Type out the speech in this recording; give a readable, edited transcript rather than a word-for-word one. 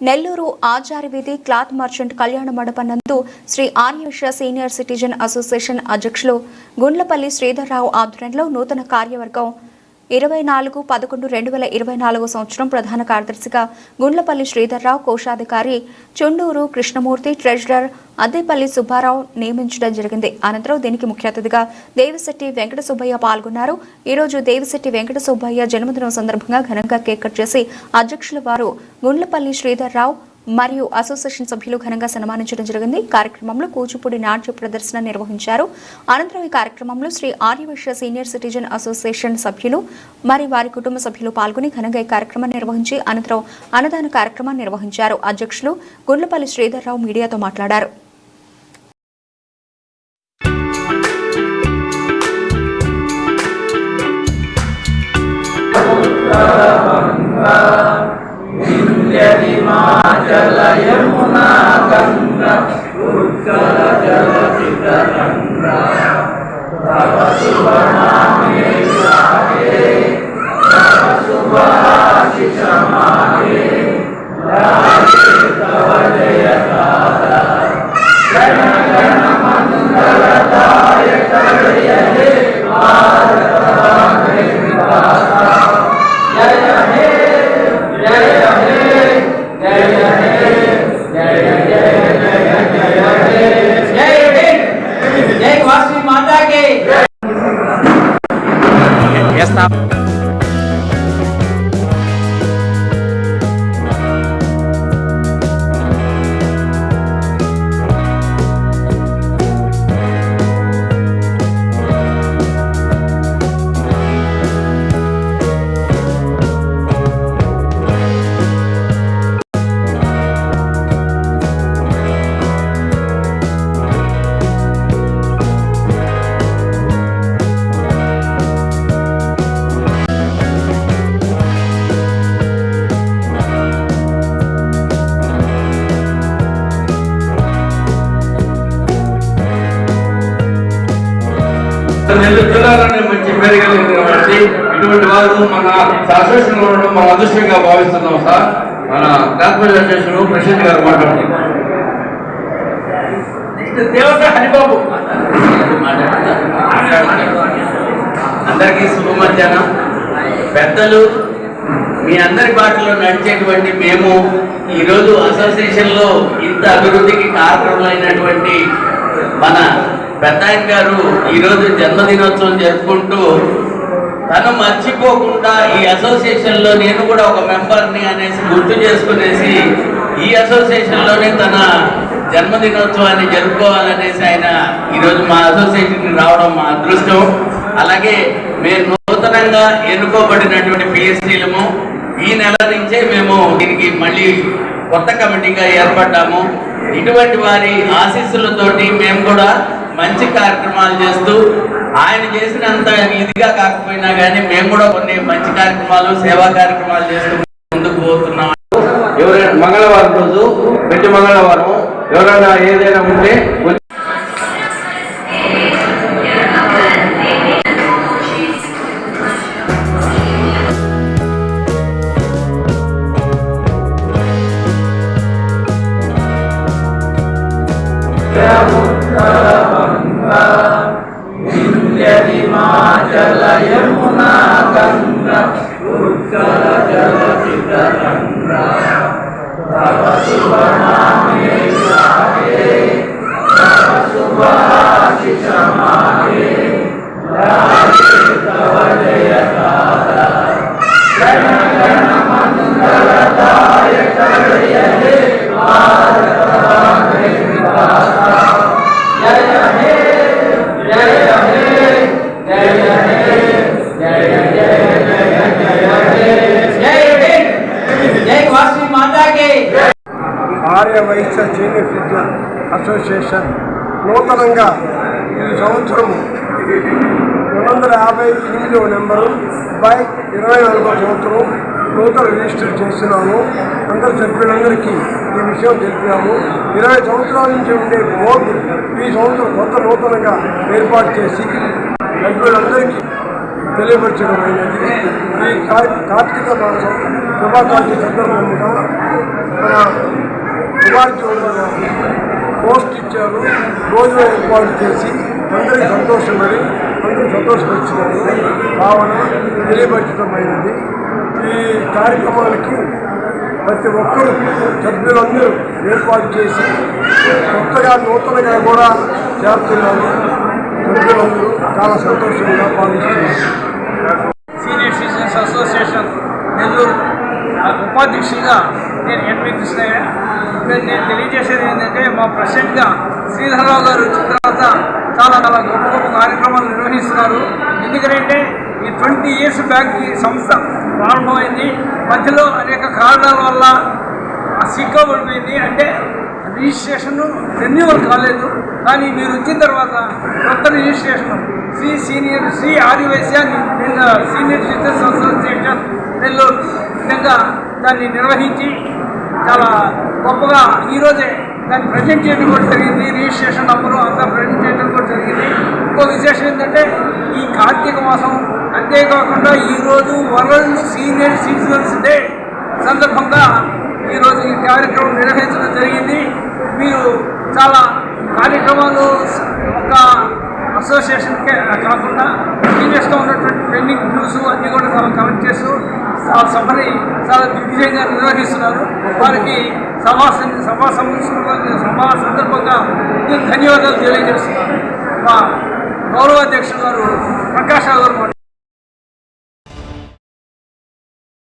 నెల్లూరు ఆచారి వీధి cloth merchant Kalyana Mandapam నందు Shri Aryavaishya senior citizen association అధ్యక్షులు గుండ్లపల్లి శ్రీధర్రావు ఆధ్వర్యంలో నూతన కార్యవర్గం 24/11/2024 సంవత్సరం ప్రధాన కార్యదర్శిగా గుండ్లపల్లి శ్రీధర్రావు, కోశాధికారి చుండూరు కృష్ణమూర్తి, ట్రెజరర్ అద్దేపల్లి సుబ్బారావు నియమించడం జరిగింది. అనంతరం దీనికి ముఖ్య అతిథిగా దేవిశెట్టి వెంకట సుబ్బయ్య పాల్గొన్నారు. ఈ రోజు దేవిశెట్టి వెంకట సుబ్బయ్య జన్మదినం సందర్భంగా ఘనంగా కేక్ కట్ చేసి అధ్యక్షుల వారు గుండ్లపల్లి శ్రీధర్రావు మరియు అసోసియేషన్ సభ్యులు ఘనంగా సన్మానించడం జరిగింది. కార్యక్రమంలో కూచిపూడి నాట్య ప్రదర్శన నిర్వహించారు. అనంతరం ఈ కార్యక్రమంలో Shri Aryavaishya senior citizen association సభ్యులు మరియు వారి కుటుంబ సభ్యులు పాల్గొని ఘనంగా ఈ కార్యక్రమం నిర్వహించి అనంతరం అన్నదాన కార్యక్రమాన్ని నిర్వహించారు. అధ్యక్షులు గుండ్లపల్లి శ్రీధర్రావు మీడియాతో మాట్లాడారు. हिमाचल यमुना गंगा उत्कल जलचितरंगा तव शुभ नामे गाहे तव शुभ आशीष मागे लागे तव जय गाथा गण गण मंगलदायक जय हे भारत भाग्य विधाता जय हे जय हे నెల్లూరు జిల్లాలోనే మంచి పేరు కలిగినటువంటి ఇటువంటి వారు మన అసోసియేషన్ ఉండడం మన అదృష్టంగా భావిస్తున్నాం సార్. మన కార్పొరేట్ అధ్యక్షులు ప్రశాంత్ గారు మాట్లాడుతున్నారు. దేవత హరిబాబు అందరికీ శుభ మధ్యాహ్నం. పెద్దలు మీ అందరి బాటలో నడిచేటువంటి మేము ఈరోజు అసోసియేషన్లో ఇంత అభివృద్ధికి కారణమైనటువంటి మన పెద్ద ఆయన గారు ఈరోజు జన్మదినోత్సవం జరుపుకుంటూ తను మర్చిపోకుండా ఈ అసోసియేషన్లో నేను కూడా ఒక మెంబర్ని అనేసి గుర్తు చేసుకునేసి ఈ అసోసియేషన్లోనే తన జన్మదినోత్సవాన్ని జరుపుకోవాలనేసి ఆయన ఈరోజు మా అసోసియేషన్కి రావడం మా అదృష్టం. అలాగే మేము నూతనంగా ఎన్నుకోబడినటువంటి పిఎస్టీలము ఈ నెల నుంచే మేము దీనికి మళ్ళీ కొత్త కమిటీగా ఏర్పడ్డాము. ఇటువంటి వారి ఆశీస్సులతోటి మేము కూడా మంచి కార్యక్రమాలు చేస్తూ ఆయన చేసినంత ఇదిగా కాకపోయినా కానీ మేము కూడా కొన్ని మంచి కార్యక్రమాలు సేవా కార్యక్రమాలు చేస్తూ ముందుకు పోతున్నాం. ఎవరైనా మంగళవారం రోజు ప్రతి మంగళవారం ఎవరైనా ఏదైనా ఉంటే हिमाचल यमुना गंगा उत्कल जलचितरंगा तव शुभ नामे गाहे तव शुभ आशीष मागे लागे तव जय गाथा गण गण मंगलदायक जय हे भारत भाग्य विधाता जय हे जय हे ఆర్యవైశ్య సీనియర్ సిటిజన్ అసోసియేషన్ నూతనంగా ఈ సంవత్సరము 258వ నెంబరు బై 24వ సంవత్సరం నూతన రిజిస్టర్ చేస్తున్నాము. అందరు సభ్యులందరికీ ఈ విషయం తెలిపినాము. 20 సంవత్సరాల నుంచి ఉండే బోర్డు ఈ సంవత్సరం నూతనంగా ఏర్పాటు చేసి సభ్యులందరికీ తెలియపరచడం అయినది. ఈ కార్తీక మాసం శుభాకాంక్ష సందర్భంగా మన ఉపాధ్యాయులు పోస్ట్ ఇచ్చారు. రోజు ఏర్పాటు చేసి అందరికీ సంతోషపడి అందరూ సంతోషపరిచినారు. భావన తెలియపరచడమైనది. ఈ కార్యక్రమానికి ప్రతి ఒక్కరూ సభ్యులందరూ ఏర్పాటు చేసి కొత్తగా నూతనంగా కూడా చేస్తున్నారు. సభ్యులందరూ చాలా సంతోషంగా పాటిస్తున్నారు. సీనియర్ సిటిజన్స్ అసోసియేషన్ నెల్లూరు ఉపాధ్యక్షులుగా నేను ఎన్వి కృష్ణయ్య. నేను తెలియజేసేది ఏంటంటే మా ప్రెసిడెంట్గా శ్రీధర్రావు గారు వచ్చిన తర్వాత చాలా చాలా గొప్ప గొప్ప కార్యక్రమాలు నిర్వహిస్తున్నారు. ఎందుకంటే ఈ 20 years బ్యాక్ ఈ సంస్థ ప్రారంభమైంది. మధ్యలో అనేక కారణాల వల్ల సిక్కా పడిపోయింది. అంటే రిజిస్ట్రేషన్ రెన్యువల్ కాలేదు. కానీ మీరు వచ్చిన తర్వాత కొత్త registration Shri Adivaishya senior citizens association Nellore విధంగా దాన్ని నిర్వహించి చాలా గొప్పగా ఈరోజే దాన్ని ప్రజెంట్ చేయడం కూడా జరిగింది. రిజిస్ట్రేషన్ నంబరు అంతా ప్రజెంట్ చేయడం కూడా జరిగింది. ఇంకో విశేషం ఏంటంటే ఈ కార్తీక మాసం అంతేకాకుండా ఈరోజు వరల్డ్ సీనియర్ సిటిజన్స్ డే సందర్భంగా ఈరోజు ఈ కార్యక్రమం నిర్వహించడం జరిగింది. మీరు చాలా కార్యక్రమాలు ఒక అసోసియేషన్కే కాకుండా ప్రీవియస్గా ఉన్నటువంటి ట్రైనింగ్ న్యూస్ అన్నీ కూడా చాలా కలెక్ట్ చేస్తూ ఆ సభని చాలా దిగ్విజయంగా నిర్వహిస్తున్నారు. వారికి సభా సందర్భంగా ధన్యవాదాలు తెలియజేస్తున్నారు. మా గౌరవాధ్యక్షులు గారు ప్రకాష్ రావు గారు